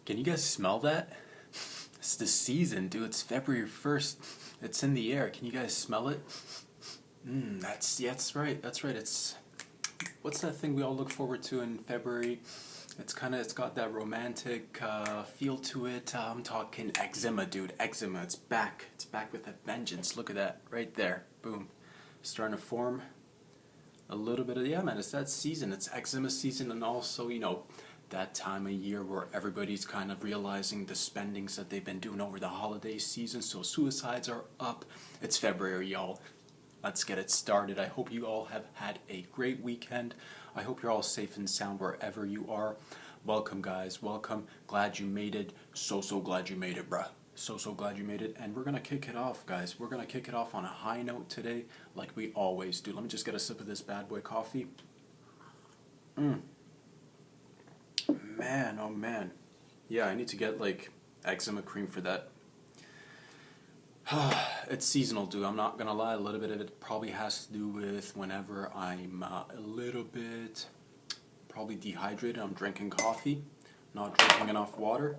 Can you guys smell that? It's the season, dude. It's February 1st. It's in the air. Can you guys smell it? That's right. That's right. It's what's that thing we all look forward to in February? It's got that romantic feel to it. I'm talking eczema, dude. Eczema. It's back. It's back with a vengeance. Look at that right there. Boom. Starting to form a little bit of, yeah, man. It's that season. It's eczema season, and also, that time of year where everybody's kind of realizing the spendings that they've been doing over the holiday season. So suicides are up. It's February, y'all. Let's get it started. I hope you all have had a great weekend. I hope you're all safe and sound wherever you are. Welcome, guys. Welcome. Glad you made it. So glad you made it, bruh. So glad you made it. And we're going to kick it off, guys. We're going to kick it off on a high note today, like we always do. Let me just get a sip of this bad boy coffee. Man, oh man. Yeah, I need to get like eczema cream for that. It's seasonal, dude. I'm not gonna lie. A little bit of it probably has to do with whenever I'm a little bit probably dehydrated. I'm drinking coffee, not drinking enough water.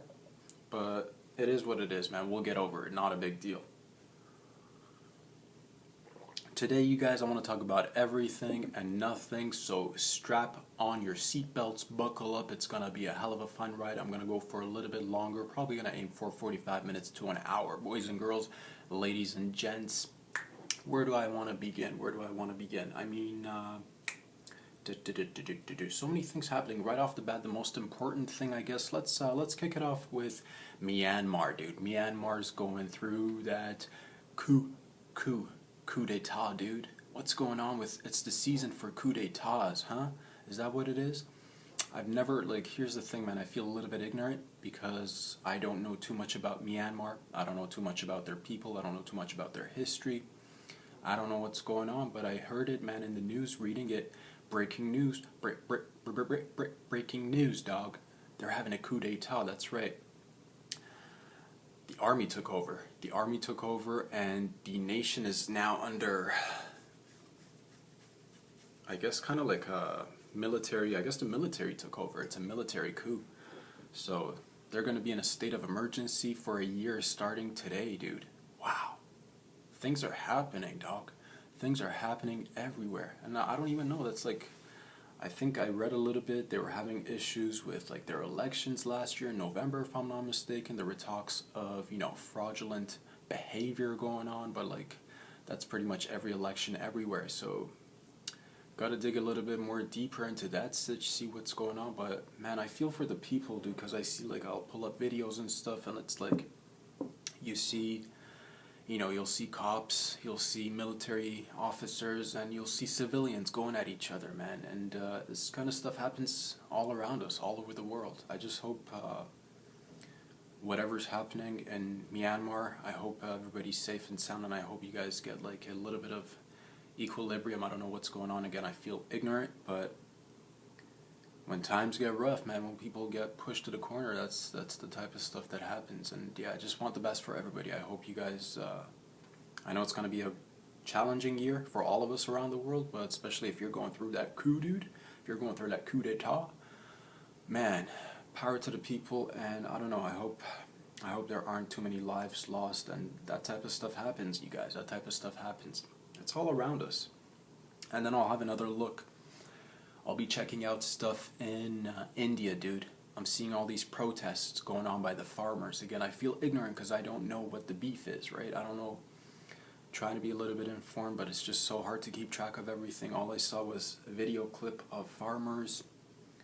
But it is what it is, man. We'll get over it. Not a big deal. Today, you guys, I want to talk about everything and nothing, so strap on your seatbelts, buckle up. It's going to be a hell of a fun ride. I'm going to go for a little bit longer, probably going to aim for 45 minutes to an hour. Boys and girls, ladies and gents, where do I want to begin? I mean, so many things happening right off the bat. The most important thing, I guess, let's kick it off with Myanmar, dude. Myanmar's going through that coup d'etat, dude. What's going on with, it's the season for coup d'etats, huh? Is that what it is? I've never, here's the thing, man. I feel a little bit ignorant because I don't know too much about Myanmar. I don't know too much about their people. I don't know too much about their history. I don't know what's going on, but I heard it, man, in the news, reading it. Breaking news. Breaking news, dog. They're having a coup d'etat, that's right. The army took over, and the nation is now under, I guess, kind of like a military. I guess the military took over. It's a military coup. So they're going to be in a state of emergency for a year starting today, dude. Wow. Things are happening, dog. Things are happening everywhere. And I don't even know. That's I think I read a little bit. They were having issues with their elections last year in November, if I'm not mistaken. There were talks of, fraudulent behavior going on, but that's pretty much every election everywhere. So got to dig a little bit more deeper into that, see what's going on. But man, I feel for the people, dude, because I see I'll pull up videos and stuff, and it's you see, you'll see cops, you'll see military officers, and you'll see civilians going at each other, man. And this kind of stuff happens all around us, all over the world. I just hope whatever's happening in Myanmar, I hope everybody's safe and sound, and I hope you guys get a little bit of equilibrium. I don't know what's going on. Again, I feel ignorant, but when times get rough, man, when people get pushed to the corner, that's the type of stuff that happens. And yeah, I just want the best for everybody. I hope you guys, I know it's going to be a challenging year for all of us around the world, but especially if you're going through that coup, dude, if you're going through that coup d'etat, man, power to the people. And I don't know, I hope there aren't too many lives lost, and that type of stuff happens, you guys. That type of stuff happens. It's all around us. And then I'll have another look. I'll be checking out stuff in India, dude. I'm seeing all these protests going on by the farmers. Again, I feel ignorant because I don't know what the beef is, right? I don't know. Trying to be a little bit informed, but it's just so hard to keep track of everything. All I saw was a video clip of farmers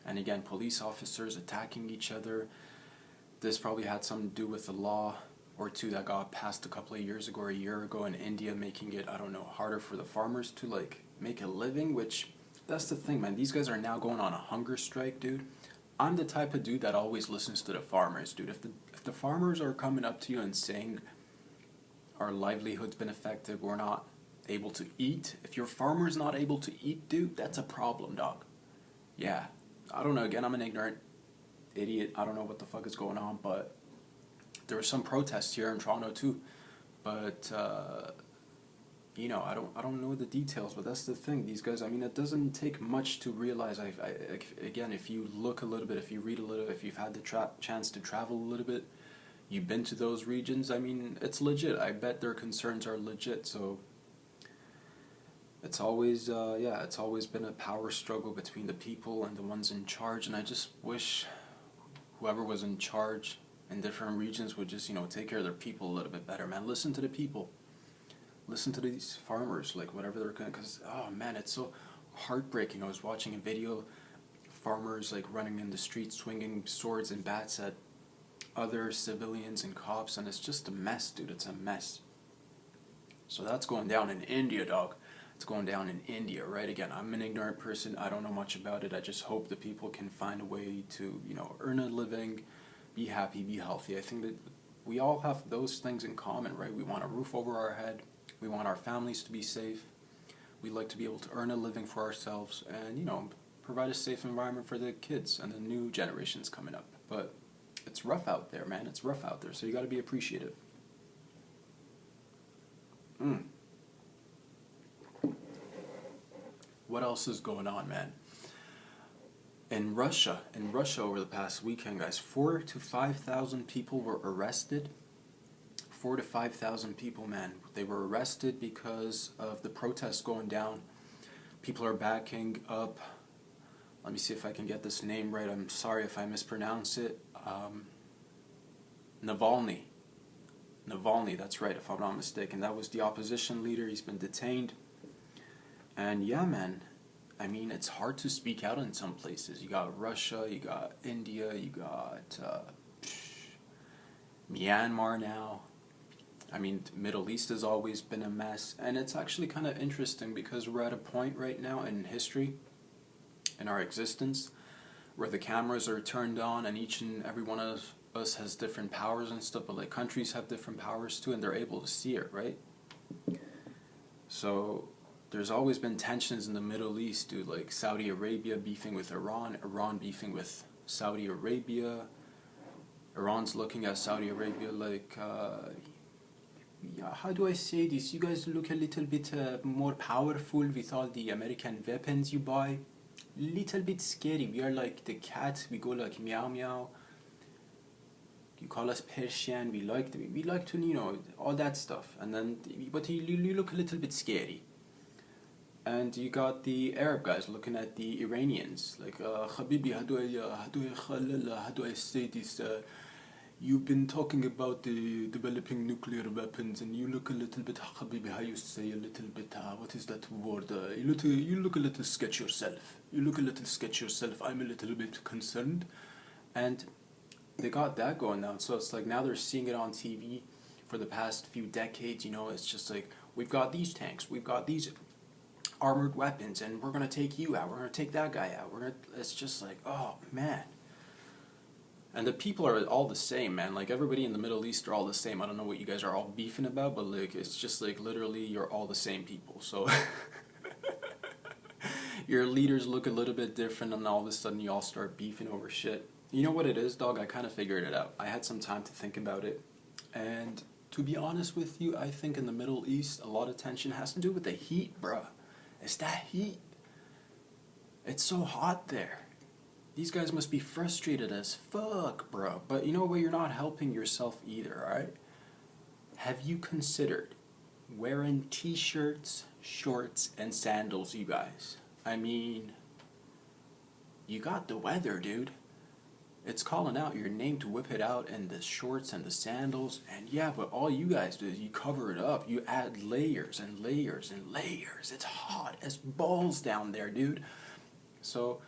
and, again, police officers attacking each other. This probably had something to do with the law or two that got passed a couple of years ago or a year ago in India, making it, I don't know, harder for the farmers to, make a living, which... That's the thing, man. These guys are now going on a hunger strike, dude. I'm the type of dude that always listens to the farmers, dude. If the farmers are coming up to you and saying our livelihood's been affected, we're not able to eat. If your farmer's not able to eat, dude, that's a problem, dog. Yeah. I don't know. Again, I'm an ignorant idiot. I don't know what the fuck is going on, but there were some protests here in Toronto, too. But I don't know the details, but that's the thing. These guys, I mean, it doesn't take much to realize. Again, if you look a little bit, if you read a little, if you've had the chance to travel a little bit, you've been to those regions. I mean, it's legit. I bet their concerns are legit. So it's always, it's always been a power struggle between the people and the ones in charge. And I just wish whoever was in charge in different regions would just, take care of their people a little bit better, man. Listen to the people. Listen to these farmers, like whatever they're gonna, because oh man, it's so heartbreaking. I was watching a video, farmers like running in the streets, swinging swords and bats at other civilians and cops, and it's just a mess, dude. It's a mess. So that's going down in India, dog. It's going down in India, right? Again, I'm an ignorant person. I don't know much about it. I just hope the people can find a way to, earn a living, be happy, be healthy. I think that we all have those things in common, right? We want a roof over our head. We want our families to be safe. We like to be able to earn a living for ourselves and, provide a safe environment for the kids and the new generations coming up. But it's rough out there, man. It's rough out there. So you got to be appreciative. What else is going on, man? In Russia over the past weekend, guys, 4,000 to 5,000 people were arrested. 4,000 to 5,000 people, man. They were arrested because of the protests going down. People are backing up. Let me see if I can get this name right. I'm sorry if I mispronounce it. Navalny. Navalny, that's right, if I'm not mistaken. That was the opposition leader. He's been detained. And yeah, man, I mean, it's hard to speak out in some places. You got Russia, you got India, you got Myanmar now. I mean, the Middle East has always been a mess, and it's actually kind of interesting because we're at a point right now in history, in our existence, where the cameras are turned on and each and every one of us has different powers and stuff, but like countries have different powers too, and they're able to see it, right? So there's always been tensions in the Middle East, dude, like Saudi Arabia beefing with Iran, Iran beefing with Saudi Arabia, Iran's looking at Saudi Arabia like, how do I say this? You guys look a little bit more powerful with all the American weapons you buy. Little bit scary. We are like the cat. We go like meow meow. You call us Persian. We like to all that stuff. And then, but you look a little bit scary. And you got the Arab guys looking at the Iranians like, Habibi, how do I say this? You've been talking about the developing nuclear weapons, and you look a little bit, Habibi, how you say a little bit, what is that word? You look a little sketch yourself. You look a little sketch yourself. I'm a little bit concerned. And they got that going now. So it's like now they're seeing it on TV for the past few decades. It's just like, we've got these tanks, we've got these armored weapons, and we're going to take you out. We're going to take that guy out. It's just like, oh, man. And the people are all the same, man. Like, everybody in the Middle East are all the same. I don't know what you guys are all beefing about, but, like, it's just, like, literally you're all the same people. So, your leaders look a little bit different, and all of a sudden you all start beefing over shit. You know what it is, dog? I kind of figured it out. I had some time to think about it. And to be honest with you, I think in the Middle East, a lot of tension has to do with the heat, bruh. It's that heat. It's so hot there. These guys must be frustrated as fuck, bro. But you know what? You're not helping yourself either, alright? Have you considered wearing t-shirts, shorts, and sandals, you guys? I mean, you got the weather, dude. It's calling out your name to whip it out in the shorts and the sandals. And yeah, but all you guys do is you cover it up. You add layers and layers and layers. It's hot as balls down there, dude. So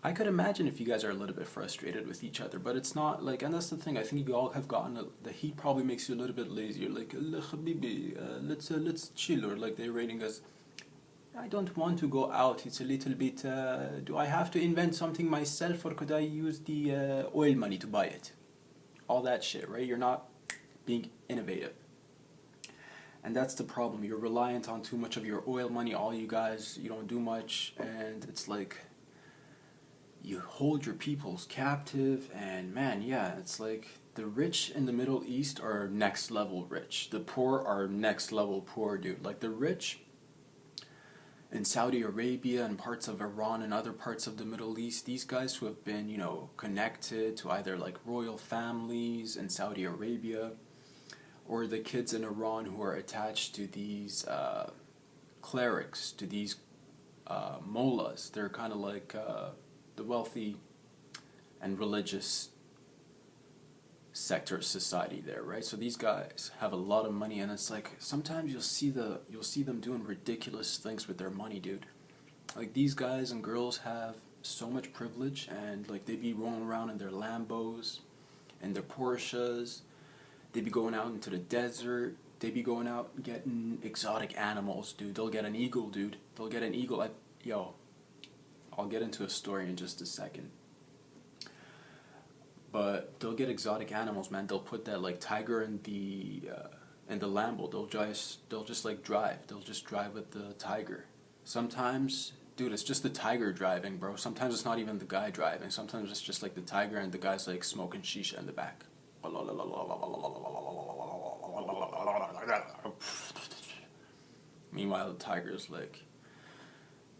I could imagine if you guys are a little bit frustrated with each other, but it's not like, and that's the thing, I think you all have gotten, the heat probably makes you a little bit lazier, like, let's chill, or like they're rating us, I don't want to go out, it's a little bit, do I have to invent something myself, or could I use the oil money to buy it? All that shit, right? You're not being innovative. And that's the problem, you're reliant on too much of your oil money, all you guys, you don't do much, and it's like, you hold your peoples captive, and man, yeah, it's like the rich in the Middle East are next level rich. The poor are next level poor, dude. Like the rich in Saudi Arabia and parts of Iran and other parts of the Middle East, these guys who have been, connected to either like royal families in Saudi Arabia, or the kids in Iran who are attached to these clerics, to these mullahs. They're kind of like the wealthy and religious sector of society there, right? So these guys have a lot of money, and it's like sometimes you'll see them doing ridiculous things with their money, dude. Like these guys and girls have so much privilege, and like they be rolling around in their Lambos and their Porsches. They be going out into the desert. They be going out getting exotic animals, dude. They'll get an eagle, dude. They'll get an eagle. I'll get into a story in just a second. But they'll get exotic animals, man. They'll put that like tiger in the Lambo. They'll just like drive. They'll just drive with the tiger. Sometimes, dude, it's just the tiger driving, bro. Sometimes it's not even the guy driving. Sometimes it's just like the tiger and the guy's like smoking shisha in the back. Meanwhile, the tiger's like,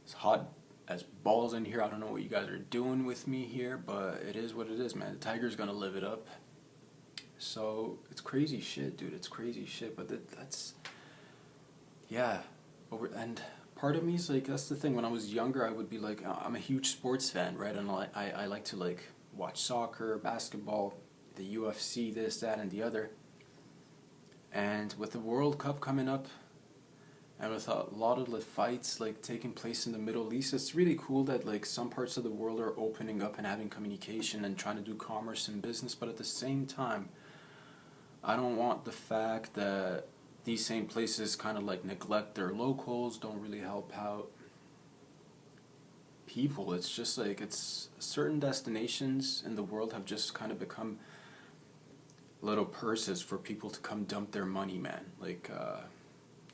it's hot as balls in here. I don't know what you guys are doing with me here, but it is what it is, man. The tiger's gonna live it up. So it's crazy shit, dude. It's crazy shit. But that's yeah. And part of me is like, that's the thing. When I was younger, I would be like, I'm a huge sports fan, right? And I like to like watch soccer, basketball, the UFC, this, that, and the other. And with the World Cup coming up, and with a lot of the fights like taking place in the Middle East, it's really cool that like some parts of the world are opening up and having communication and trying to do commerce and business. But at the same time, I don't want the fact that these same places kind of like neglect their locals, don't really help out people. It's just like, it's certain destinations in the world have just kind of become little purses for people to come dump their money, man. Like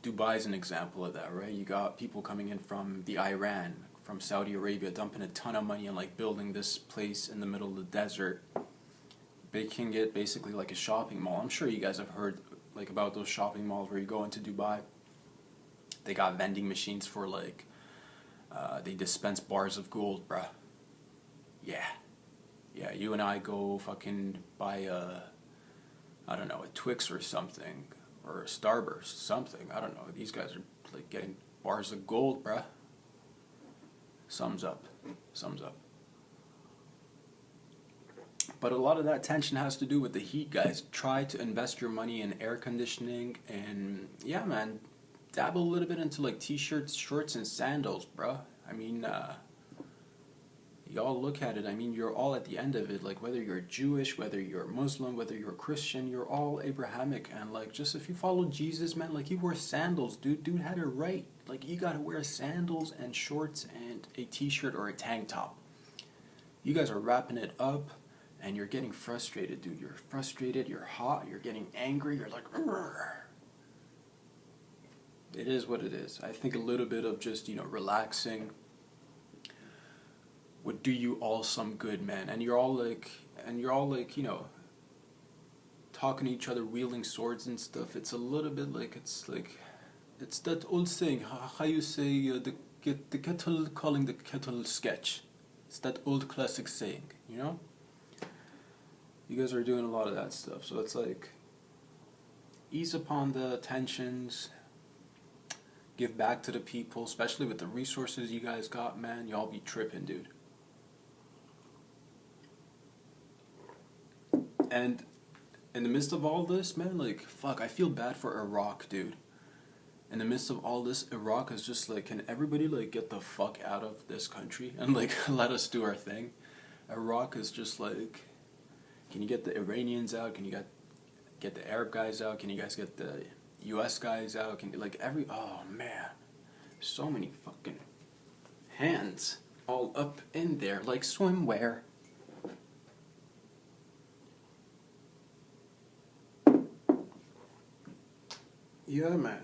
Dubai's an example of that, right? You got people coming in from the Iran, from Saudi Arabia, dumping a ton of money and like building this place in the middle of the desert, making it basically like a shopping mall. I'm sure you guys have heard like about those shopping malls where you go into Dubai. They got vending machines for like, they dispense bars of gold, bruh. Yeah, you and I go fucking buy I don't know, a Twix or something, or a Starburst, something, I don't know. These guys are like getting bars of gold, bruh. Sums up. But a lot of that tension has to do with the heat, guys. Try to invest your money in air conditioning, and yeah, man, dabble a little bit into like t-shirts, shorts, and sandals, bruh. I mean, y'all look at it, I mean, you're all at the end of it, like whether you're Jewish, whether you're Muslim, whether you're Christian, you're all Abrahamic, and like just if you follow Jesus, man, like he wore sandals, dude had it right. Like you gotta wear sandals and shorts and a t-shirt or a tank top. You guys are wrapping it up and you're getting frustrated, dude. You're frustrated, you're hot, you're getting angry, you're like, "Urgh." It is what it is. I think a little bit of just, relaxing would do you all some good, man. And you're all like, talking to each other, wielding swords and stuff. It's a little bit like, it's that old saying, how you say, the kettle calling the kettle sketch. It's that old classic saying, You guys are doing a lot of that stuff. So it's like, ease upon the tensions, give back to the people, especially with the resources you guys got, man. Y'all be tripping, dude. And in the midst of all this, man, like, fuck, I feel bad for Iraq, dude. In the midst of all this, Iraq is just like, can everybody, like, get the fuck out of this country and, like, let us do our thing? Iraq is just like, can you get the Iranians out? Can you get the Arab guys out? Can you guys get the US guys out? Can you, like, oh, man. So many fucking hands all up in there, like swimwear. Yeah, man.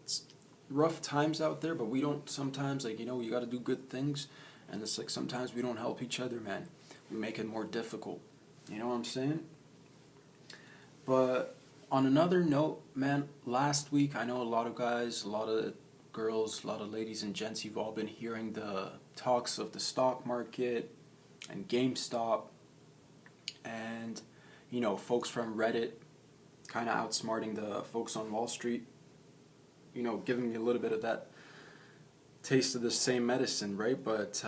It's rough times out there, but we don't sometimes, like, you gotta do good things, and it's like sometimes we don't help each other, man. We make it more difficult. You know what I'm saying? But on another note, man, last week I know a lot of guys, a lot of girls, a lot of ladies and gents, you've all been hearing the talks of the stock market and GameStop and, folks from Reddit kind of outsmarting the folks on Wall Street, giving me a little bit of that taste of the same medicine, right? But,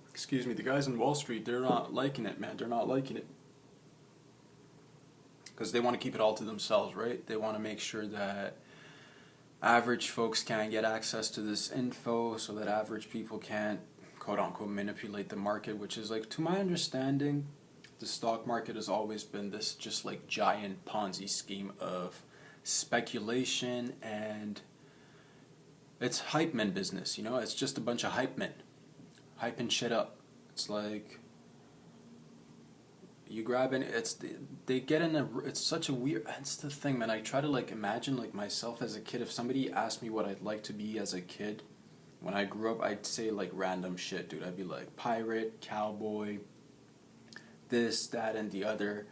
excuse me, the guys on Wall Street, they're not liking it, man. They're not liking it. Because they want to keep it all to themselves, right? They want to make sure that average folks can't get access to this info so that average people can't, quote unquote, manipulate the market, which is like, to my understanding, the stock market has always been this just like giant Ponzi scheme of speculation, and it's hype men business, it's just a bunch of hype men hyping shit up. It's like you grab it, they get in it's such a weird, that's the thing, man. I try to like imagine like myself as a kid. If somebody asked me what I'd like to be as a kid when I grew up, I'd say like random shit, dude. I'd be like pirate, cowboy, this, that, and the other.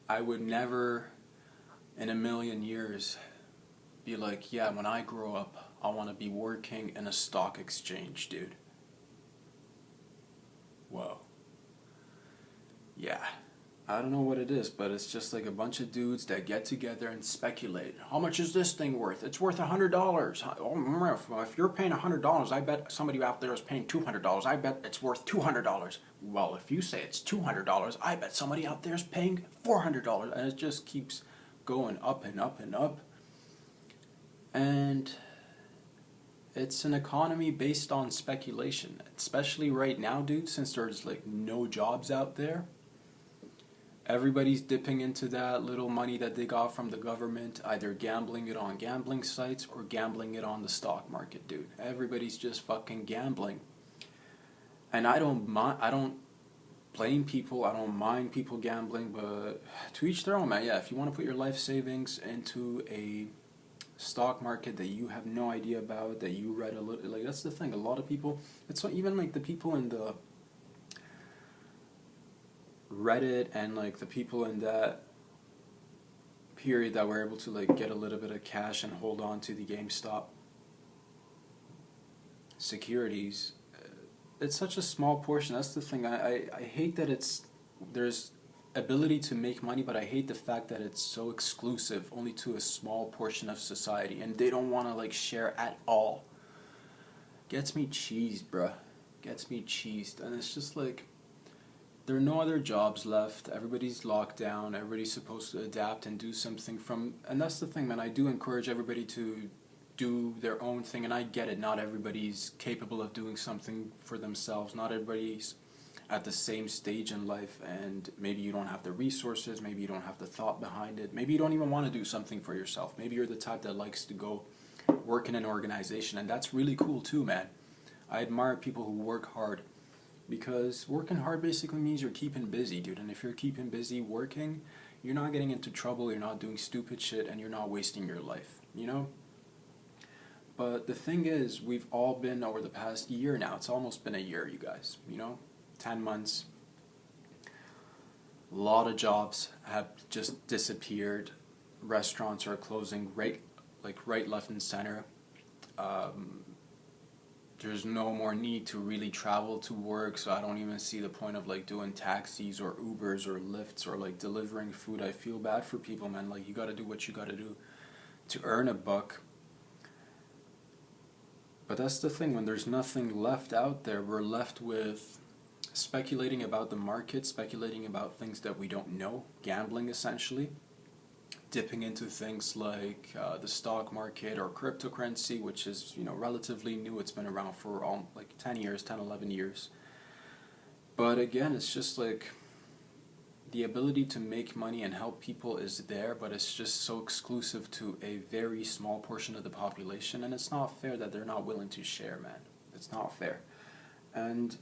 I would never in a million years be like, yeah, when I grow up, I want to be working in a stock exchange, dude. Whoa. Yeah. I don't know what it is, but it's just like a bunch of dudes that get together and speculate. How much is this thing worth? It's worth $100. Oh, if you're paying $100, I bet somebody out there is paying $200. I bet it's worth $200. Well, if you say it's $200, I bet somebody out there is paying $400. And it just keeps going up and up and up. And it's an economy based on speculation, especially right now, dude, since there's like no jobs out there. Everybody's dipping into that little money that they got from the government, either gambling it on gambling sites or gambling it on the stock market, dude. Everybody's just fucking gambling. And I don't blame people, I don't mind people gambling, but to each their own, man. Yeah, if you want to put your life savings into a stock market that you have no idea about, that you read a little, like, that's the thing. A lot of people, it's even like the people in the Reddit and like the people in that period that were able to like get a little bit of cash and hold on to the GameStop securities, it's such a small portion. That's the thing. I hate that there's ability to make money, but I hate the fact that it's so exclusive only to a small portion of society, and they don't want to like share at all. Gets me cheesed, bruh. Gets me cheesed. And it's just like, there are no other jobs left. Everybody's locked down. Everybody's supposed to adapt and do something and that's the thing, man. I do encourage everybody to do their own thing, and I get it. Not everybody's capable of doing something for themselves. Not everybody's at the same stage in life, and maybe you don't have the resources, maybe you don't have the thought behind it, maybe you don't even want to do something for yourself. Maybe you're the type that likes to go work in an organization, and that's really cool too, man. I admire people who work hard, because working hard basically means you're keeping busy, dude. And if you're keeping busy working, you're not getting into trouble, you're not doing stupid shit, and you're not wasting your life, But the thing is, we've all been, over the past year now, it's almost been a year, you guys, 10 months. A lot of jobs have just disappeared. Restaurants are closing right, left, and center. There's no more need to really travel to work, so I don't even see the point of like doing taxis or Ubers or Lyfts or like delivering food. I feel bad for people, man. Like, you gotta do what you gotta do to earn a buck. But that's the thing, when there's nothing left out there, we're left with speculating about the market, speculating about things that we don't know, gambling essentially, dipping into things like the stock market or cryptocurrency, which is, relatively new. It's been around for 10 years, 11 years. But again, it's just like the ability to make money and help people is there, but it's just so exclusive to a very small portion of the population, and it's not fair that they're not willing to share, man. It's not fair. And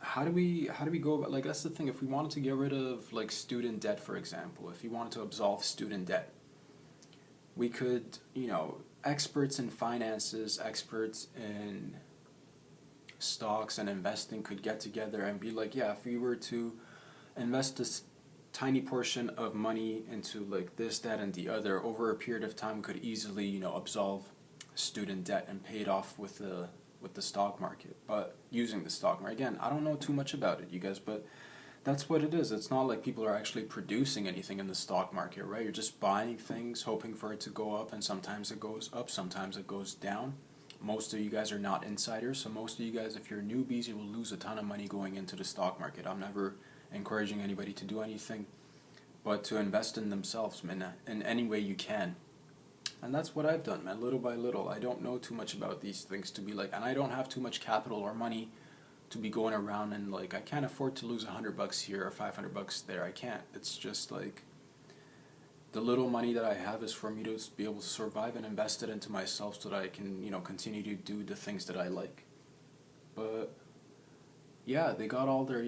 how do we go about, like, that's the thing. If we wanted to get rid of like student debt, for example, if we wanted to absolve student debt, we could, experts in finances, experts in stocks and investing could get together and be like, yeah, if we were to invest this tiny portion of money into like this, that, and the other over a period of time, could easily, absolve student debt and pay it off with the stock market. But using the stock market, again, I don't know too much about it, you guys, but that's what it is. It's not like people are actually producing anything in the stock market, right? You're just buying things, hoping for it to go up, and sometimes it goes up, sometimes it goes down. Most of you guys are not insiders, so most of you guys, if you're newbies, you will lose a ton of money going into the stock market. I'm never encouraging anybody to do anything, but to invest in themselves, man, in any way you can. And that's what I've done, man, little by little. I don't know too much about these things to be like, and I don't have too much capital or money to be going around and like, I can't afford to lose $100 here or $500 there. I can't. It's just like, the little money that I have is for me to be able to survive and invest it into myself so that I can, continue to do the things that I like. But yeah, they got all their,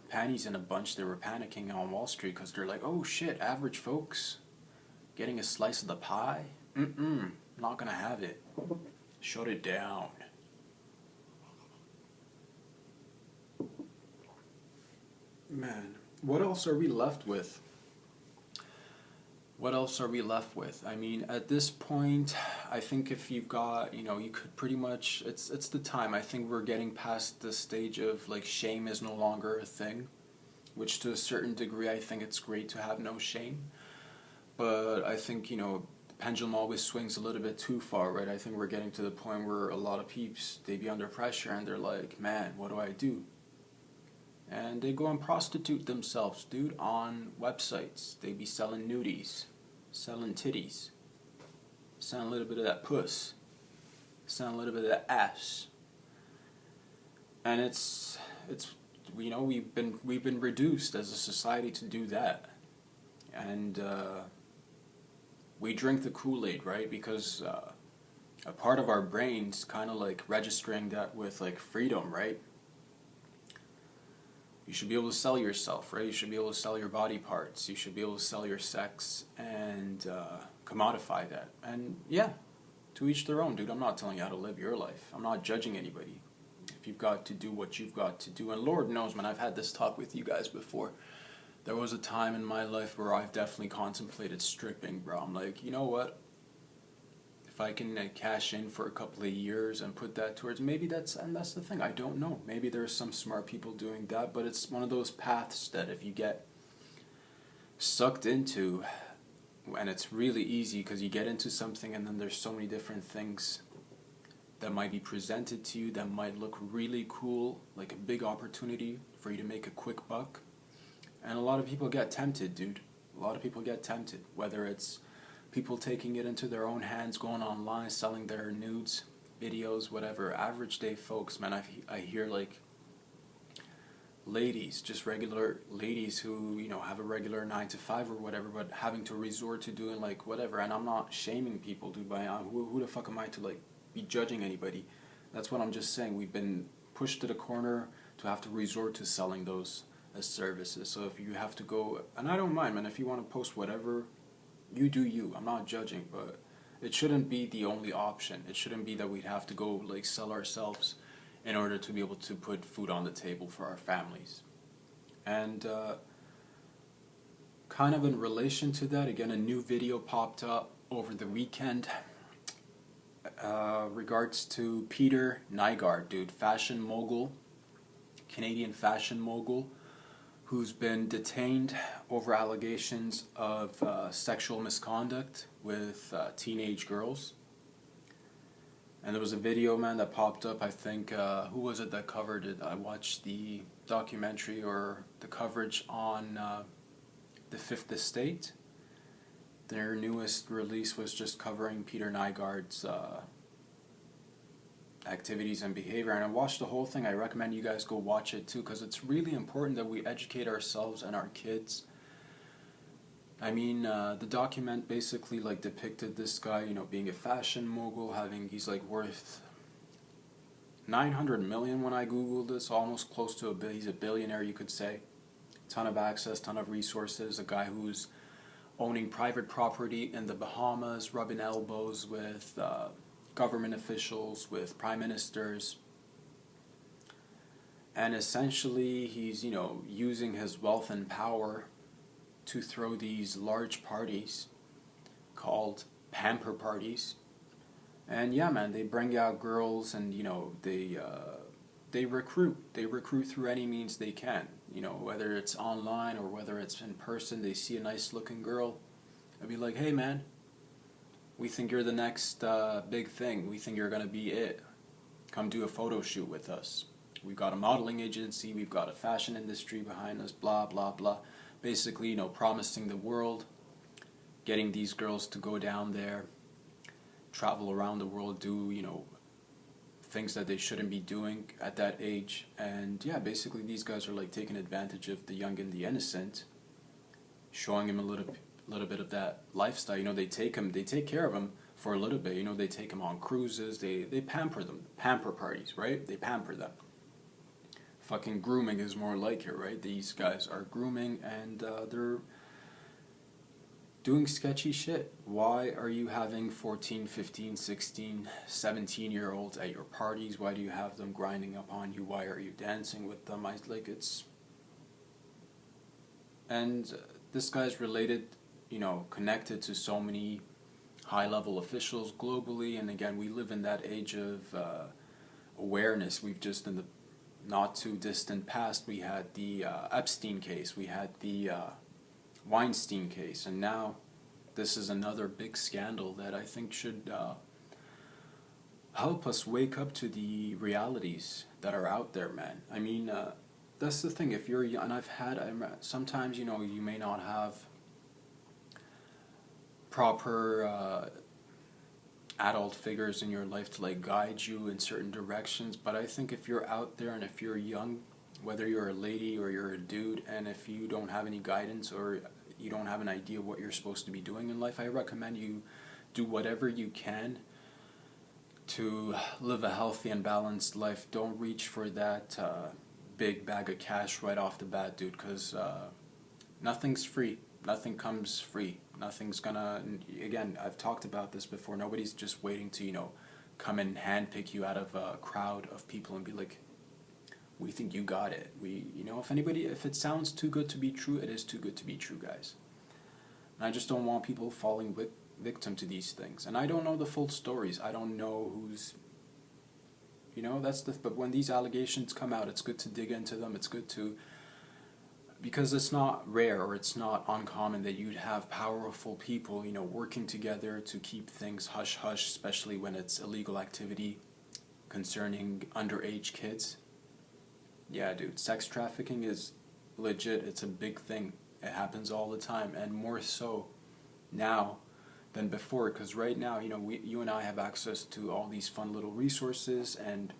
panties in a bunch. They were panicking on Wall Street because they're like, oh shit, average folks getting a slice of the pie? Not gonna have it. Shut it down. Man, what else are we left with? What else are we left with? I mean, at this point, I think if you've got, you could pretty much, it's the time. I think we're getting past the stage of, like, shame is no longer a thing, which to a certain degree, I think it's great to have no shame. But I think, the pendulum always swings a little bit too far, right? I think we're getting to the point where a lot of peeps, they be under pressure and they're like, man, what do I do? And they go and prostitute themselves, dude, on websites. They be selling nudies, selling titties, selling a little bit of that puss, selling a little bit of that ass. And it's we've been reduced as a society to do that. And we drink the Kool-Aid, right? Because a part of our brains kind of like registering that with like freedom, right? You should be able to sell yourself, right? You should be able to sell your body parts. You should be able to sell your sex and commodify that. And yeah, to each their own, dude. I'm not telling you how to live your life. I'm not judging anybody. If you've got to do what you've got to do. And Lord knows, man, I've had this talk with you guys before. There was a time in my life where I've definitely contemplated stripping, bro. I'm like, you know what? If I can cash in for a couple of years and put that towards, maybe that's the thing. I don't know. Maybe there's some smart people doing that, but it's one of those paths that if you get sucked into, and it's really easy because you get into something and then there's so many different things that might be presented to you that might look really cool, like a big opportunity for you to make a quick buck. And a lot of people get tempted, dude. A lot of people get tempted, whether it's people taking it into their own hands, going online, selling their nudes, videos, whatever. Average day folks, man, I hear like ladies, just regular ladies who, have a regular 9 to 5 or whatever, but having to resort to doing like whatever. And I'm not shaming people, dude, but who the fuck am I to like be judging anybody? That's what I'm just saying. We've been pushed to the corner to have to resort to selling those as services. So if you have to go, and I don't mind, man, if you want to post whatever, you do you. I'm not judging, but it shouldn't be the only option. It shouldn't be that we'd have to go like sell ourselves in order to be able to put food on the table for our families. And kind of in relation to that, again, a new video popped up over the weekend regards to Peter Nygard, dude, fashion mogul, Canadian fashion mogul, who's been detained over allegations of sexual misconduct with teenage girls. And there was a video, man, that popped up. I think, who was it that covered it? I watched the documentary or the coverage on the Fifth Estate. Their newest release was just covering Peter Nygard's activities and behavior, and I watched the whole thing. I recommend you guys go watch it too, because it's really important that we educate ourselves and our kids. I mean, the document basically like depicted this guy, being a fashion mogul, he's like worth 900 million when I googled this, almost close to he's a billionaire, you could say. Ton of access, ton of resources, a guy who's owning private property in the Bahamas, rubbing elbows with government officials, with prime ministers, And essentially, he's, using his wealth and power to throw these large parties called pamper parties. And yeah, man, they bring out girls, and they recruit. They recruit through any means they can. Whether it's online or whether it's in person, they see a nice looking girl, and be like, "Hey, man, we think you're the next big thing. We think you're gonna be it. Come do a photo shoot with us. We've got a modeling agency. We've got a fashion industry behind us. Blah blah blah." Basically, promising the world, getting these girls to go down there, travel around the world, do things that they shouldn't be doing at that age. And yeah, basically these guys are like taking advantage of the young and the innocent, showing him a little bit of that lifestyle. They take care of him for a little bit. They take him on cruises. They pamper them. Pamper parties, right? They pamper them. Fucking grooming is more like it, right? These guys are grooming, and they're doing sketchy shit. Why are you having 14, 15, 16, 17-year-olds at your parties? Why do you have them grinding up on you? Why are you dancing with them? And this guy's related, connected to so many high-level officials globally. And again, we live in that age of awareness. We've just, in the not too distant past, we had the Epstein case, we had the Weinstein case, and now this is another big scandal that I think should help us wake up to the realities that are out there, man. I mean, that's the thing. If you're young, and sometimes, you may not have proper adult figures in your life to like guide you in certain directions, but I think if you're out there and if you're young, whether you're a lady or you're a dude, and if you don't have any guidance or you don't have an idea what you're supposed to be doing in life, I recommend you do whatever you can to live a healthy and balanced life. Don't reach for that big bag of cash right off the bat, dude, because nothing's free. Nothing comes free. Nothing's gonna, again, I've talked about this before, nobody's just waiting to, come and handpick you out of a crowd of people and be like, we think you got it. If it sounds too good to be true, it is too good to be true, guys. And I just don't want people falling victim to these things. And I don't know the full stories. I don't know who's, but when these allegations come out, it's good to dig into them. It's good to, because it's not rare or it's not uncommon that you'd have powerful people, working together to keep things hush-hush, especially when it's illegal activity concerning underage kids. Yeah, dude, sex trafficking is legit. It's a big thing. It happens all the time, and more so now than before, because right now, you and I have access to all these fun little resources and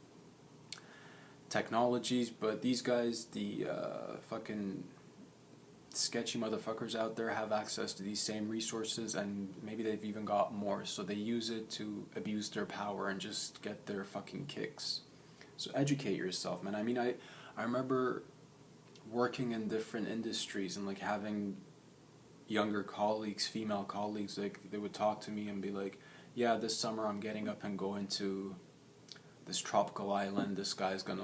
technologies, but these guys, the fucking sketchy motherfuckers out there, have access to these same resources, and maybe they've even got more, so they use it to abuse their power and just get their fucking kicks. So educate yourself, man. I mean, I remember working in different industries and like having younger colleagues, female colleagues, like they would talk to me and be like, yeah, this summer I'm getting up and going to this tropical island. This guy's gonna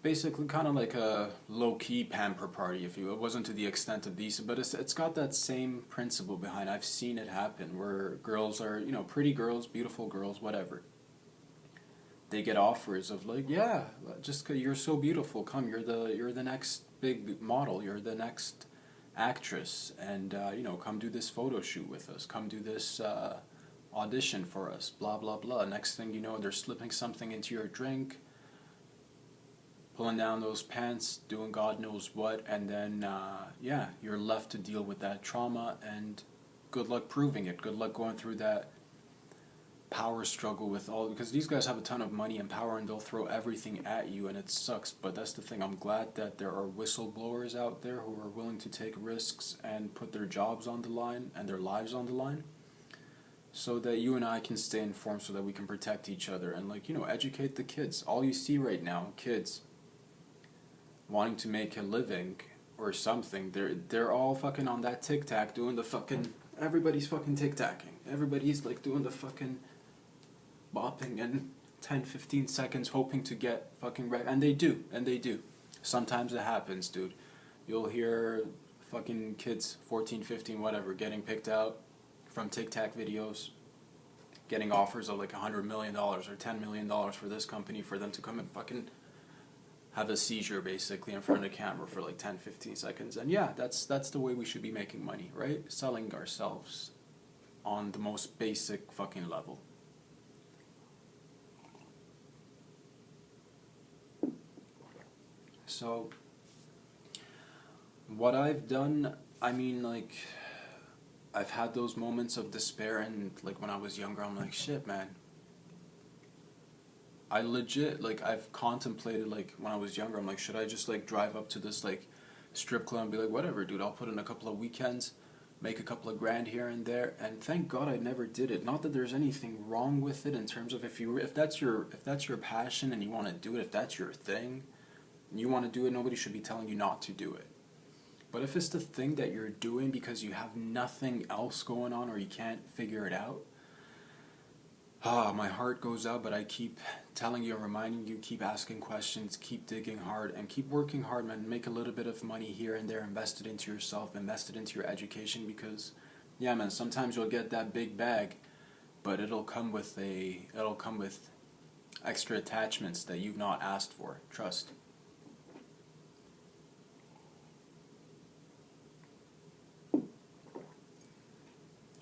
basically kind of like a low-key pamper party, if you will. It wasn't to the extent of these, but it's got that same principle behind. I've seen it happen where girls are, pretty girls, beautiful girls, whatever. They get offers of like, yeah, just 'cause you're so beautiful, come, you're the next big model, you're the next actress, and come do this photo shoot with us, come do this audition for us, blah blah blah. Next thing you know, they're slipping something into your drink, pulling down those pants, doing God knows what, and then you're left to deal with that trauma, and good luck proving it. Good luck going through that power struggle with all, because these guys have a ton of money and power and they'll throw everything at you, and it sucks. But that's the thing, I'm glad that there are whistleblowers out there who are willing to take risks and put their jobs on the line and their lives on the line, so that you and I can stay informed, so that we can protect each other and educate the kids. All you see right now, kids wanting to make a living or something, they're all fucking on that tic-tac doing the fucking, everybody's fucking tic-tacking. Everybody's like doing the fucking bopping and 10, 15 seconds hoping to get fucking right. And they do. Sometimes it happens, dude. You'll hear fucking kids, 14, 15, whatever, getting picked out from TikTok videos, getting offers of like $100 million or $10 million for this company for them to come and fucking have a seizure basically in front of the camera for like 10, 15 seconds. And yeah, that's the way we should be making money, right? Selling ourselves on the most basic fucking level. So, what I've done, I mean, like, I've had those moments of despair, and like when I was younger, I'm like, shit, man. I legit, like, I've contemplated, like, when I was younger, I'm like, should I just like drive up to this like strip club and be like, whatever, dude, I'll put in a couple of weekends, make a couple of grand here and there, and thank God I never did it. Not that there's anything wrong with it in terms of if that's your passion and you want to do it, if that's your thing, you want to do it, nobody should be telling you not to do it. But if it's the thing that you're doing because you have nothing else going on or you can't figure it out, my heart goes out, but I keep telling you and reminding you, keep asking questions, keep digging hard, and keep working hard, man. Make a little bit of money here and there, invest it into yourself, invest it into your education, because, yeah, man, sometimes you'll get that big bag, but it'll come with extra attachments that you've not asked for. Trust.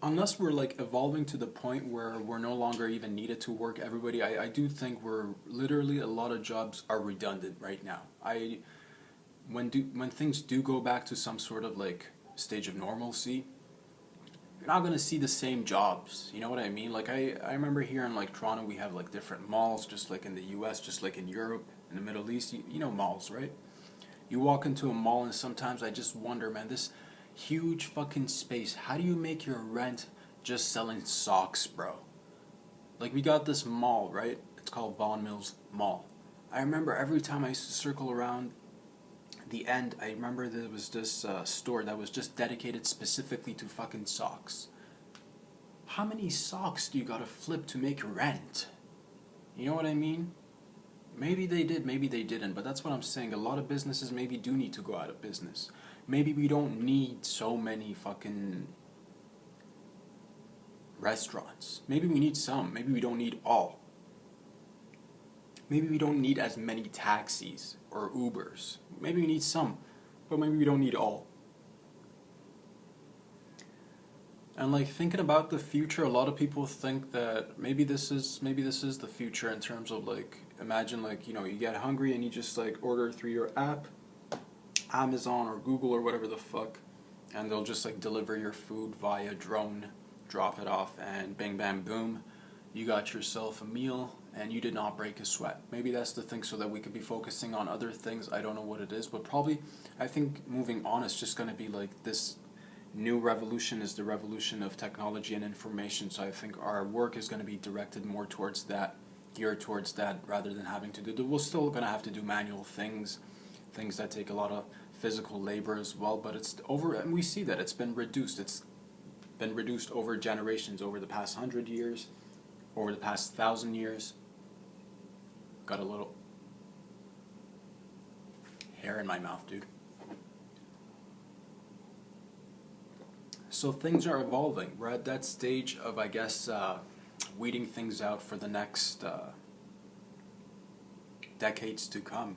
Unless we're like evolving to the point where we're no longer even needed to work, everybody, I do think we're literally, a lot of jobs are redundant right now. When things do go back to some sort of like stage of normalcy, you're not gonna see the same jobs. You know what I mean? Like I remember here in like Toronto, we have like different malls, just like in the US, just like in Europe, in the Middle East. You know malls, right? You walk into a mall and sometimes I just wonder, man, this huge fucking space, how do you make your rent just selling socks, bro? Like, we got this mall, right? It's called Vaughan Mills Mall. I remember every time I used to circle around the end, I remember there was this store that was just dedicated specifically to fucking socks. How many socks do you gotta flip to make rent? You know what I mean? Maybe they did, maybe they didn't, but that's what I'm saying. A lot of businesses maybe do need to go out of business. Maybe we don't need so many fucking restaurants. Maybe we need some. Maybe we don't need all. Maybe we don't need as many taxis or Ubers. Maybe we need some, but maybe we don't need all. And like thinking about the future, a lot of people think that maybe this is the future in terms of like, imagine like, you know, you get hungry and you just like order through your app, Amazon or Google or whatever the fuck, and they'll just like deliver your food via drone, drop it off, and bing bam boom, you got yourself a meal and you did not break a sweat. Maybe that's the thing, so that we could be focusing on other things. I don't know what it is, but probably I think moving on is just going to be like this new revolution is the revolution of technology and information. So I think our work is going to be directed more towards that, geared towards that, rather than having to do, we're still going to have to do manual things that take a lot of physical labor as well, but it's over, and we see that it's been reduced over generations, over the past 100 years, over the past 1,000 years. Got a little hair in my mouth, dude. So things are evolving. We're at that stage of, I guess, weeding things out for the next decades to come.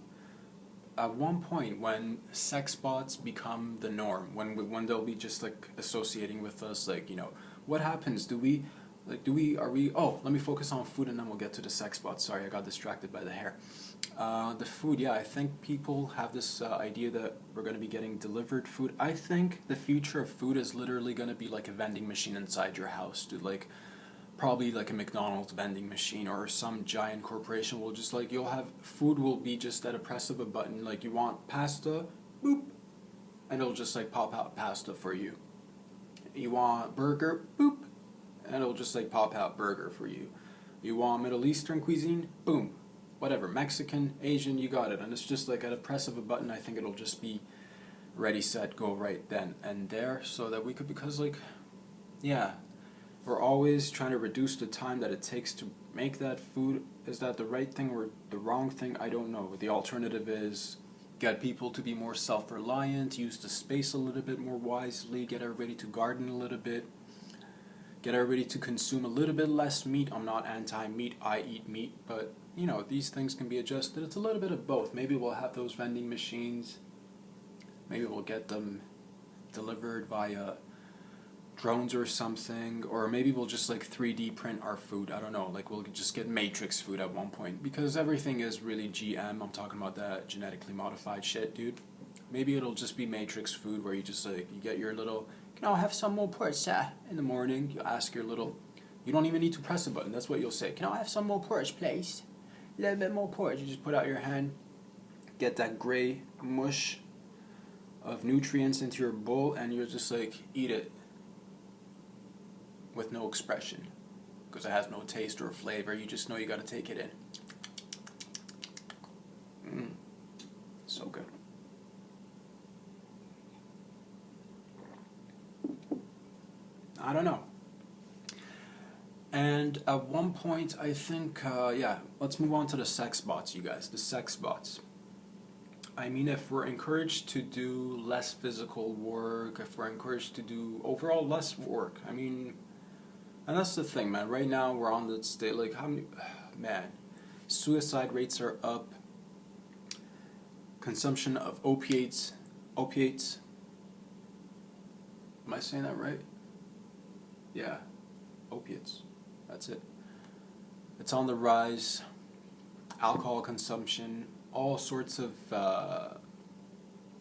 At one point, when sex bots become the norm, when they'll be just like associating with us, like, you know, what happens? Are we, oh, let me focus on food and then we'll get to the sex bots. Sorry, I got distracted by the hair. The food, yeah, I think people have this idea that we're going to be getting delivered food. I think the future of food is literally going to be like a vending machine inside your house, dude. Like, probably like a McDonald's vending machine, or some giant corporation will just like, you'll have food will be just at a press of a button. Like, you want pasta, boop, and it'll just like pop out pasta for you. You want burger, boop, and it'll just like pop out burger for you. You want Middle Eastern cuisine, boom, whatever, Mexican, Asian, you got it. And it's just like at a press of a button. I think it'll just be ready, set, go right then and there, so that we could, because like, yeah, we're always trying to reduce the time that it takes to make that food. Is that the right thing or the wrong thing? I don't know. The alternative is get people to be more self-reliant, use the space a little bit more wisely, get everybody to garden a little bit, get everybody to consume a little bit less meat. I'm not anti-meat, I eat meat, but you know, these things can be adjusted. It's a little bit of both. Maybe we'll have those vending machines. Maybe we'll get them delivered via drones or something, or maybe we'll just like 3D print our food. I don't know, like we'll just get matrix food at one point, because everything is really GM. I'm talking about that genetically modified shit, dude. Maybe it'll just be matrix food where you just like, you get your little, can I have some more porridge in the morning? You ask your little, you don't even need to press a button, that's what you'll say. Can I have some more porridge, please? A little bit more porridge. You just put out your hand, get that gray mush of nutrients into your bowl, and you're just like, eat it with no expression, because it has no taste or flavor. You just know you gotta take it in. So good. I don't know. And at one point, I think, yeah, let's move on to the sex bots, you guys. The sex bots. I mean, if we're encouraged to do less physical work, if we're encouraged to do overall less work, I mean, and that's the thing, man. Right now, we're on the state, like, how many, man, suicide rates are up, consumption of opiates, am I saying that right? Yeah, opiates, that's it. It's on the rise, alcohol consumption, all sorts of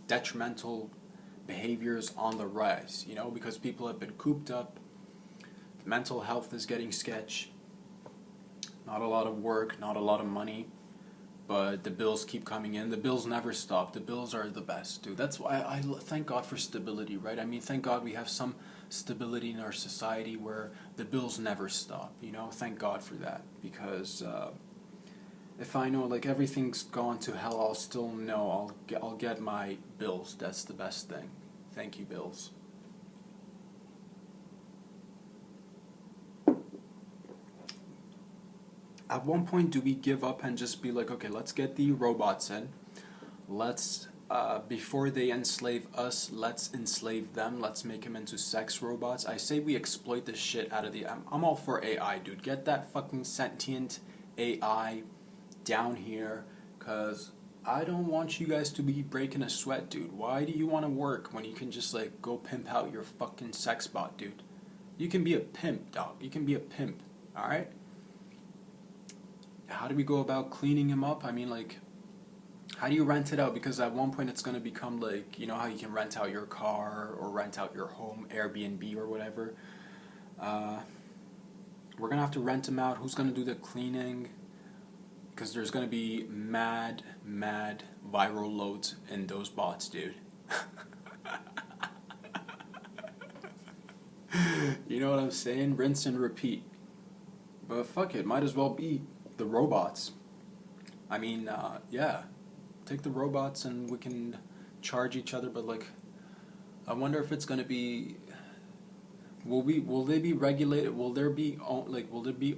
detrimental behaviors on the rise, you know, because people have been cooped up, mental health is getting sketch, not a lot of work, not a lot of money, but the bills keep coming in. The bills never stop. The bills are the best, dude. That's why I thank God for stability, right? I mean, thank God we have some stability in our society where the bills never stop, you know? Thank God for that, because if I know like everything's gone to hell, I'll still know I'll get my bills. That's the best thing. Thank you, bills. At one point, do we give up and just be like, okay, let's get the robots in. Let's, before they enslave us, let's enslave them. Let's make them into sex robots. I say we exploit the shit out of the... I'm all for AI, dude. Get that fucking sentient AI down here, because I don't want you guys to be breaking a sweat, dude. Why do you want to work when you can just, like, go pimp out your fucking sex bot, dude? You can be a pimp, dog. You can be a pimp, alright? How do we go about cleaning him up? I mean, like, how do you rent it out? Because at one point it's going to become like, you know how you can rent out your car or rent out your home, Airbnb or whatever. We're going to have to rent him out. Who's going to do the cleaning? Because there's going to be mad viral loads in those bots, dude. You know what I'm saying? Rinse and repeat. But fuck it, might as well be the robots. I mean, yeah, take the robots and we can charge each other, but like, I wonder if it's gonna be, will they be regulated, will there be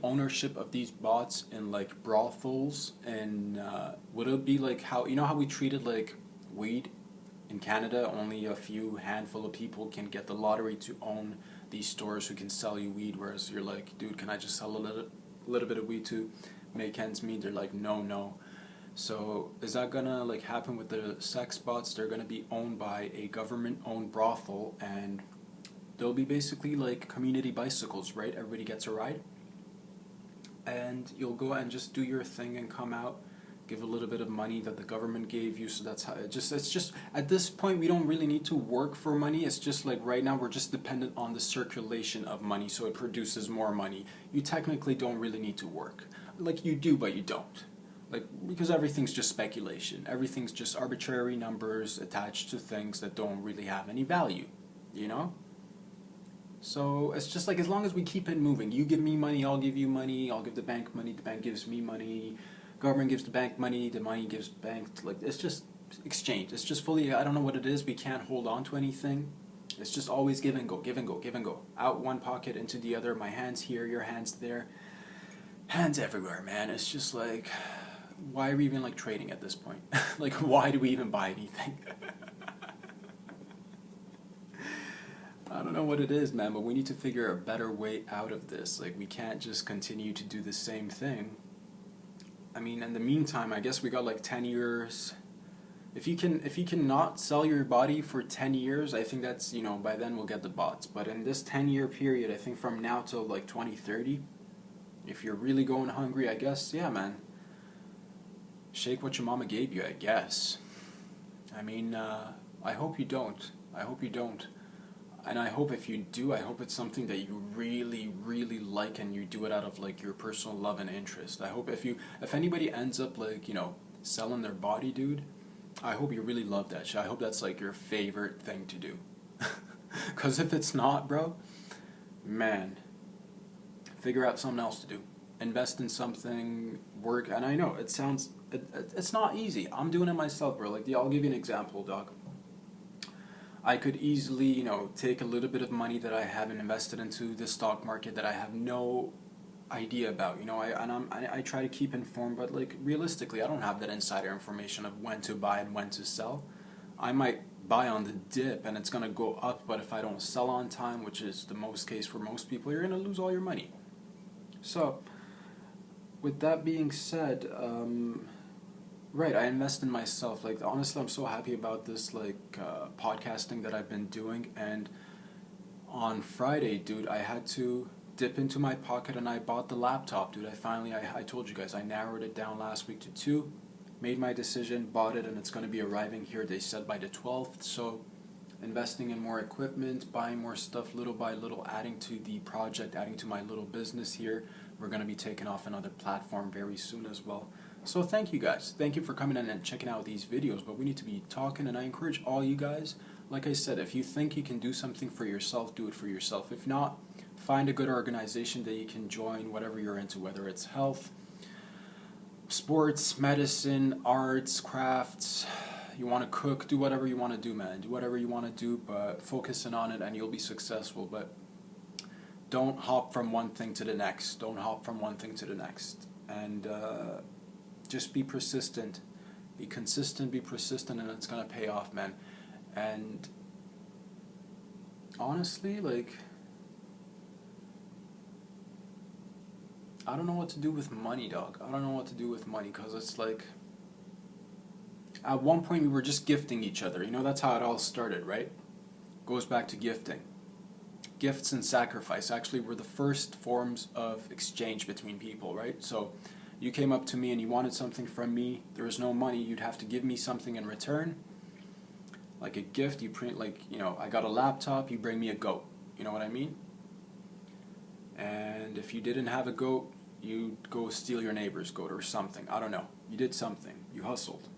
ownership of these bots in like brothels, and would it be like how, you know how we treated like weed in Canada? Only a few handful of people can get the lottery to own these stores who can sell you weed, whereas you're like, dude, can I just sell a little bit of weed to make ends meet? They're like, no. So is that gonna like happen with the sex bots? They're gonna be owned by a government-owned brothel, and they'll be basically like community bicycles, right? Everybody gets a ride, and you'll go and just do your thing and come out, give a little bit of money that the government gave you. So that's how it's just at this point we don't really need to work for money. It's just like right now we're just dependent on the circulation of money, so it produces more money. You technically don't really need to work. Like you do, but you don't. Like, because everything's just speculation. Everything's just arbitrary numbers attached to things that don't really have any value, you know? So it's just like, as long as we keep it moving, you give me money, I'll give you money, I'll give the bank money, the bank gives me money, government gives the bank money, the money gives the bank, like, it's just exchange. It's just fully, I don't know what it is, we can't hold on to anything. It's just always give and go, give and go, give and go. Out one pocket, into the other, my hands here, your hands there. Hands everywhere, man. It's just like, why are we even like trading at this point? Like, why do we even buy anything? I don't know what it is, man, but we need to figure a better way out of this. Like, we can't just continue to do the same thing. I mean, in the meantime, I guess we got like 10 years. If you can not sell your body for 10 years, I think that's, you know, by then we'll get the bots. But in this 10-year period, I think from now till like 2030, if you're really going hungry, I guess, yeah, man. Shake what your mama gave you, I guess. I mean, I hope you don't. I hope you don't. And I hope if you do, I hope it's something that you really, really like and you do it out of like your personal love and interest. I hope if anybody ends up like, you know, selling their body, dude, I hope you really love that shit. I hope that's like your favorite thing to do. Because if it's not, bro, man, figure out something else to do. Invest in something, work. And I know it sounds, it's not easy. I'm doing it myself, bro. Like, I'll give you an example, dog. I could easily, you know, take a little bit of money that I haven't invested into the stock market that I have no idea about, you know. I try to keep informed, but like realistically, I don't have that insider information of when to buy and when to sell. I might buy on the dip and it's gonna go up, but if I don't sell on time, which is the most case for most people, you're gonna lose all your money. So, with that being said, right, I invest in myself. Like, honestly, I'm so happy about this, like, podcasting that I've been doing. And on Friday, dude, I had to dip into my pocket and I bought the laptop, dude. I told you guys, I narrowed it down last week to 2, made my decision, bought it, and it's going to be arriving here, they said, by the 12th. So, investing in more equipment, buying more stuff little by little, adding to the project, adding to my little business here. We're going to be taking off another platform very soon as well. So thank you guys. Thank you for coming in and checking out these videos, but we need to be talking, and I encourage all you guys, like I said, if you think you can do something for yourself, do it for yourself. If not, find a good organization that you can join, whatever you're into, whether it's health, sports, medicine, arts, crafts. You want to cook, do whatever you want to do, man. Do whatever you want to do, but focusing on it and you'll be successful. But don't hop from one thing to the next. Don't hop from one thing to the next. And just be persistent. Be consistent, be persistent, and it's going to pay off, man. And honestly, like, I don't know what to do with money, dog. I don't know what to do with money, because it's like, at one point we were just gifting each other. You know, that's how it all started, right? Goes back to gifting. Gifts and sacrifice actually were the first forms of exchange between people, right? So you came up to me and you wanted something from me. There was no money. You'd have to give me something in return. Like a gift, you print, like, you know, I got a laptop, you bring me a goat. You know what I mean? And if you didn't have a goat, you'd go steal your neighbor's goat or something. I don't know. You did something. You hustled.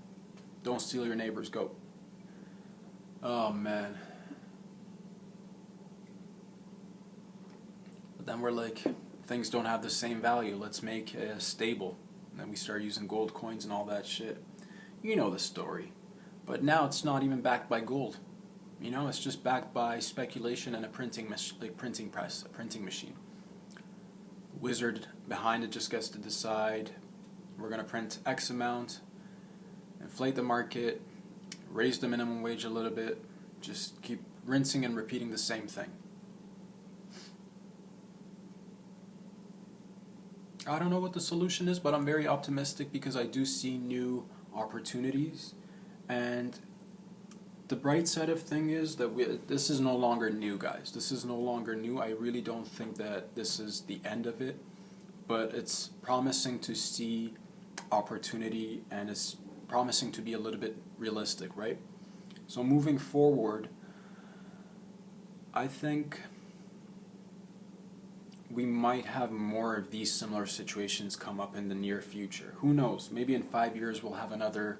Don't steal your neighbor's goat. Oh, man. But then we're like, things don't have the same value. Let's make a stable. And then we start using gold coins and all that shit. You know the story. But now it's not even backed by gold. You know, it's just backed by speculation and a printing press, a printing machine. Wizard behind it just gets to decide, we're going to print X amount, inflate the market, raise the minimum wage a little bit, just keep rinsing and repeating the same thing. I don't know what the solution is, but I'm very optimistic because I do see new opportunities. And the bright side of thing is that this is no longer new, guys. This is no longer new. I really don't think that this is the end of it, but it's promising to see opportunity, and it's promising to be a little bit realistic, right? So moving forward, I think we might have more of these similar situations come up in the near future. Who knows? Maybe in 5 years we'll have another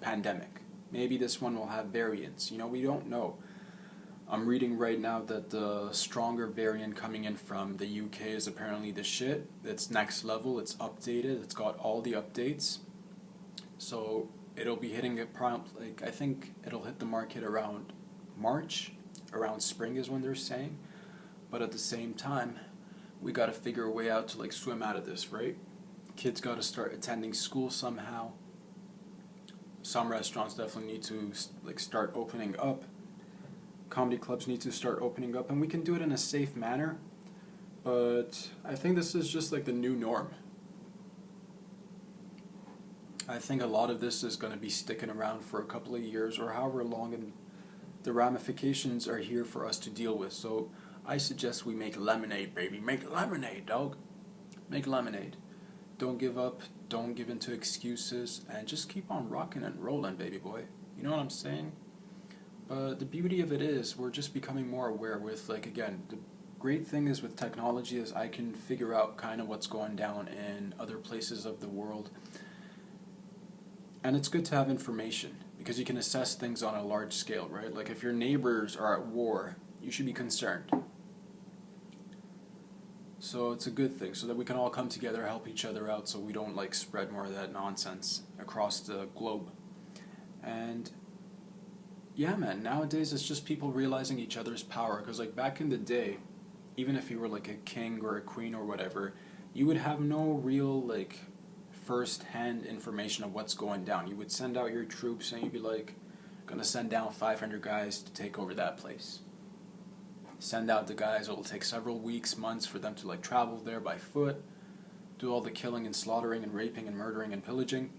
pandemic. Maybe this one will have variants. You know, we don't know. I'm reading right now that the stronger variant coming in from the UK is apparently the shit. It's next level. It's updated. It's got all the updates. So it'll be hitting it prompt. Like, I think it'll hit the market around March, around spring is when they're saying. But at the same time, we got to figure a way out to like swim out of this, right? Kids got to start attending school somehow. Some restaurants definitely need to like start opening up. Comedy clubs need to start opening up, and we can do it in a safe manner. But I think this is just like the new norm. I think a lot of this is going to be sticking around for a couple of years or however long, and the ramifications are here for us to deal with. So I suggest we make lemonade, baby. Make lemonade, dog. Make lemonade. Don't give up. Don't give in to excuses. And just keep on rocking and rolling, baby boy. You know what I'm saying? But the beauty of it is we're just becoming more aware with, like, again, the great thing is with technology is I can figure out kind of what's going down in other places of the world. And it's good to have information because you can assess things on a large scale, right? Like if your neighbors are at war, you should be concerned. So it's a good thing so that we can all come together, help each other out so we don't like spread more of that nonsense across the globe. And yeah, man, nowadays it's just people realizing each other's power. Because like back in the day, even if you were like a king or a queen or whatever, you would have no real like first-hand information of what's going down. You would send out your troops and you'd be like, gonna send down 500 guys to take over that place. Send out the guys, it'll take several weeks, months for them to like travel there by foot, do all the killing and slaughtering and raping and murdering and pillaging.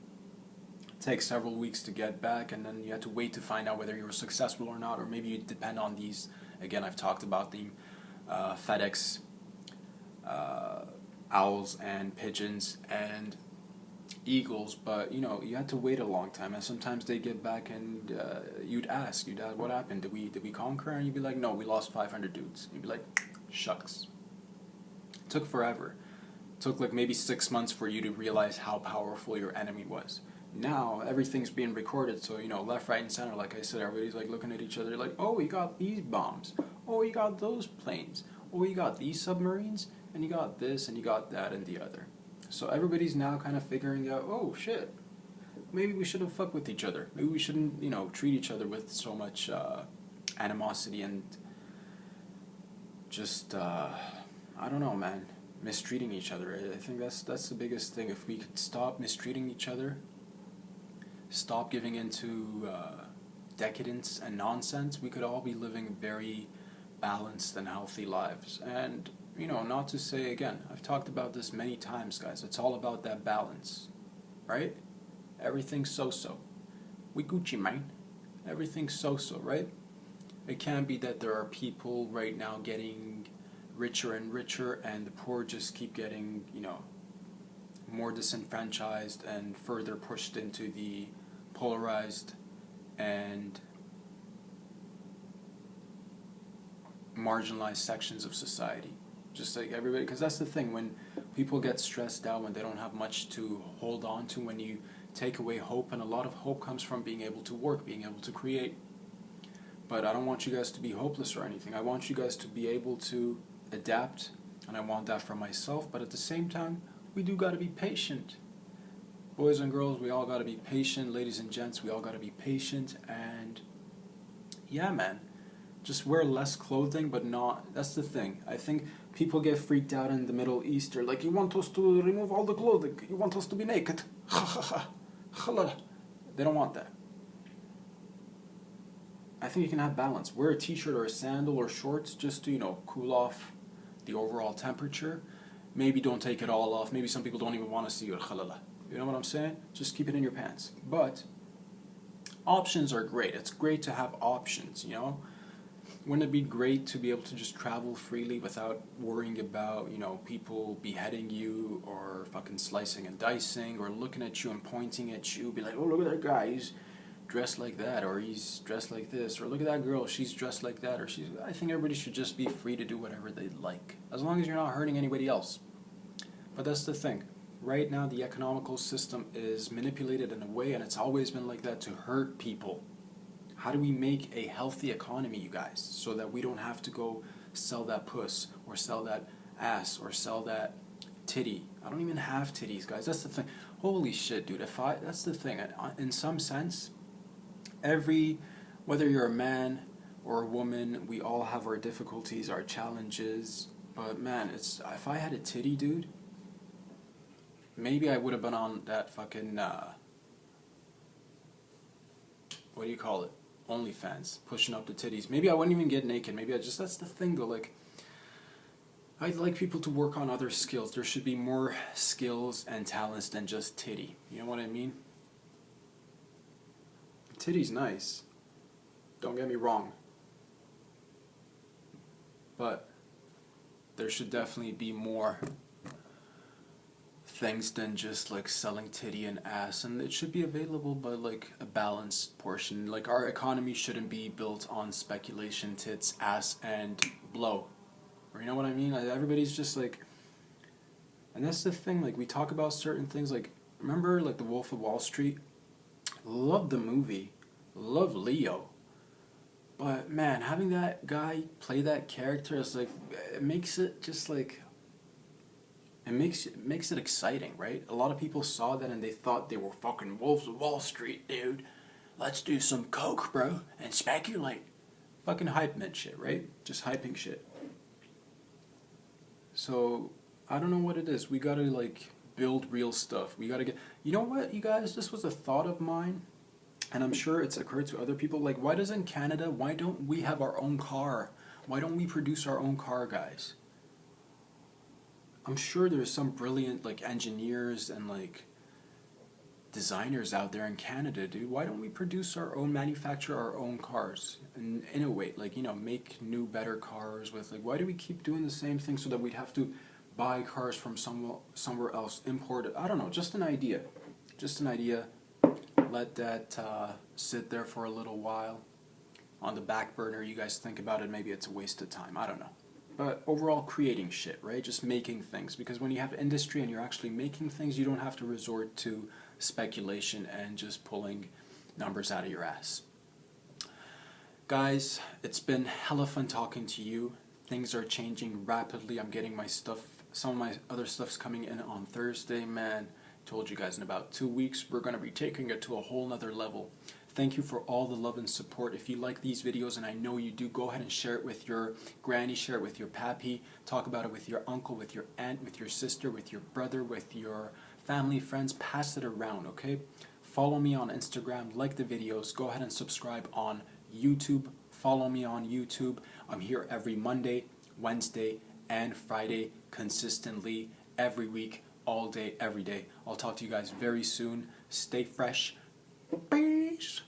Take several weeks to get back, and then you had to wait to find out whether you were successful or not, or maybe you depend on these, again, I've talked about the FedEx owls and pigeons and eagles, but you know, you had to wait a long time, and sometimes they get back and you'd ask, what happened? Did we conquer? And you'd be like, no, we lost 500 dudes. You'd be like, shucks. It took forever. It took like maybe 6 months for you to realize how powerful your enemy was. Now everything's being recorded, so you know, left, right, and center, like I said, everybody's like looking at each other like, oh, you got these bombs, oh, you got those planes, oh, you got these submarines, and you got this, and you got that, and the other. So everybody's now kind of figuring out, oh shit, maybe we shouldn't fuck with each other, maybe we shouldn't, you know, treat each other with so much animosity and just I don't know, man, mistreating each other. I think that's the biggest thing. If we could stop mistreating each other, stop giving into decadence and nonsense, we could all be living very balanced and healthy lives. And, you know, not to say, again, I've talked about this many times, guys, it's all about that balance, right? Everything's so-so. We Gucci, man. Everything's so-so, right? It can't be that there are people right now getting richer and richer and the poor just keep getting, you know, more disenfranchised and further pushed into the polarized and marginalized sections of society. Just like everybody, because that's the thing, when people get stressed out, when they don't have much to hold on to, when you take away hope, and a lot of hope comes from being able to work, being able to create. But I don't want you guys to be hopeless or anything. I want you guys to be able to adapt, and I want that for myself, but at the same time, we do got to be patient. Boys and girls, we all got to be patient. Ladies and gents, we all got to be patient. And yeah, man, just wear less clothing, but not, that's the thing. I think people get freaked out in the Middle East. They're like, you want us to remove all the clothing? You want us to be naked? They don't want that. I think you can have balance. Wear a t-shirt or a sandal or shorts just to, you know, cool off the overall temperature. Maybe don't take it all off. Maybe some people don't even want to see your khalala. You know what I'm saying? Just keep it in your pants. But options are great. It's great to have options, you know? Wouldn't it be great to be able to just travel freely without worrying about, you know, people beheading you or fucking slicing and dicing or looking at you and pointing at you, be like, oh, look at that guy, he's dressed like that, or he's dressed like this, or look at that girl, she's dressed like that, or she's... I think everybody should just be free to do whatever they like, as long as you're not hurting anybody else. But that's the thing. Right now, the economical system is manipulated in a way, and it's always been like that, to hurt people. How do we make a healthy economy, you guys, so that we don't have to go sell that puss, or sell that ass, or sell that titty? I don't even have titties, guys. That's the thing. Holy shit, dude. That's the thing. In some sense, whether you're a man or a woman, we all have our difficulties, our challenges. But man, if I had a titty, dude, maybe I would have been on that fucking what do you call it? OnlyFans, pushing up the titties. Maybe I wouldn't even get naked. Maybe that's the thing though, like, I'd like people to work on other skills. There should be more skills and talents than just titty. You know what I mean? Titty's nice. Don't get me wrong. But there should definitely be more things than just like selling titty and ass, and it should be available by like a balanced portion. Like, our economy shouldn't be built on speculation, tits, ass, and blow. Or, you know what I mean? Everybody's just like, and that's the thing, like, we talk about certain things, like, remember like The Wolf of Wall Street? Love the movie, love Leo, but man, having that guy play that character is like, it makes it just like, it makes it exciting, right? A lot of people saw that and they thought they were fucking wolves of Wall Street, dude. Let's do some coke, bro, and speculate. Fucking hype man shit, right? Just hyping shit. So, I don't know what it is. We gotta like build real stuff. We gotta get, you know what, you guys, this was a thought of mine, and I'm sure it's occurred to other people. Like, why don't we have our own car? Why don't we produce our own car, guys? I'm sure there's some brilliant like engineers and like designers out there in Canada, dude. Why don't we manufacture our own cars and innovate, like, you know, make new, better cars with, like, why do we keep doing the same thing so that we'd have to buy cars from somewhere else, import it? I don't know, just an idea. Let that sit there for a little while on the back burner. You guys think about it, maybe it's a waste of time, I don't know. But overall, creating shit, right? Just making things. Because when you have industry and you're actually making things, you don't have to resort to speculation and just pulling numbers out of your ass. Guys, it's been hella fun talking to you. Things are changing rapidly. I'm getting my stuff, some of my other stuff's coming in on Thursday, man. Told you guys in about 2 weeks, we're going to be taking it to a whole nother level. Thank you for all the love and support. If you like these videos, and I know you do, go ahead and share it with your granny, share it with your pappy, talk about it with your uncle, with your aunt, with your sister, with your brother, with your family, friends. Pass it around, okay? Follow me on Instagram, like the videos, go ahead and subscribe on YouTube. Follow me on YouTube. I'm here every Monday, Wednesday, and Friday, consistently, every week, all day, every day. I'll talk to you guys very soon. Stay fresh. Peace.